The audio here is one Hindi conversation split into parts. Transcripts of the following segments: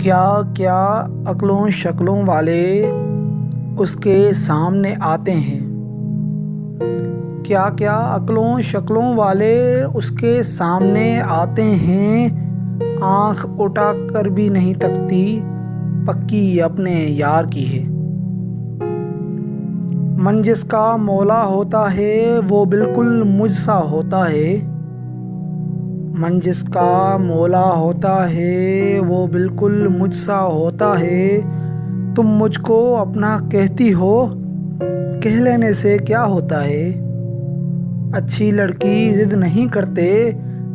क्या क्या अक्लों शक्लों वाले उसके सामने आते हैं। क्या क्या अक्लों शक्लों वाले उसके सामने आते हैं। आँख उठा कर भी नहीं तकती, पक्की अपने यार की है। मन जिसका मौला होता है वो बिल्कुल मुझसा होता है। मन जिसका मौला होता है वो बिल्कुल मुझसा होता है। तुम मुझको अपना कहती हो, कह लेने से क्या होता है। अच्छी लड़की जिद नहीं करते,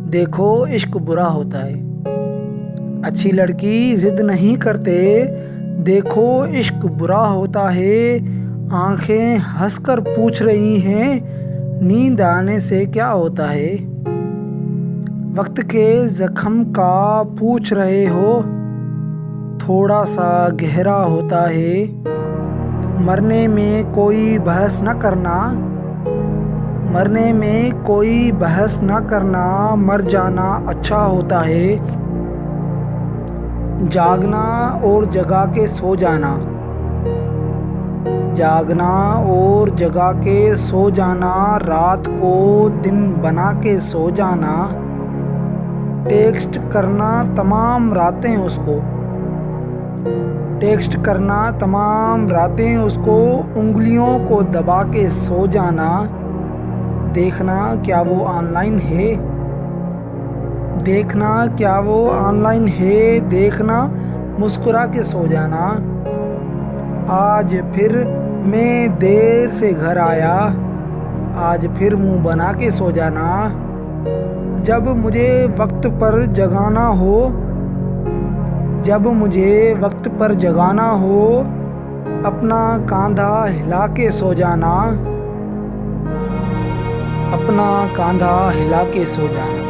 देखो इश्क बुरा होता है। अच्छी लड़की जिद नहीं करते, देखो इश्क बुरा होता है। आंखें हंसकर पूछ रही हैं, नींद आने से क्या होता है। वक्त के जख्म का पूछ रहे हो, थोड़ा सा गहरा होता है। मरने में कोई बहस न करना, मरने में कोई बहस न करना, मर जाना अच्छा होता है। जागना और जगा के सो जाना, जागना और जगा के सो जाना, रात को दिन बना के सो जाना। टेक्स्ट करना तमाम रातें उसको, टेक्स्ट करना तमाम रातें उसको, उंगलियों को दबा के सो जाना। देखना क्या वो ऑनलाइन है, देखना क्या वो ऑनलाइन है, देखना मुस्कुरा के सो जाना। आज फिर मैं देर से घर आया, आज फिर मुंह बना के सो जाना। जब मुझे वक्त पर जगाना हो, जब मुझे वक्त पर जगाना हो, अपना कांधा हिला के सो जाना, अपना कांधा हिला के सो जाना।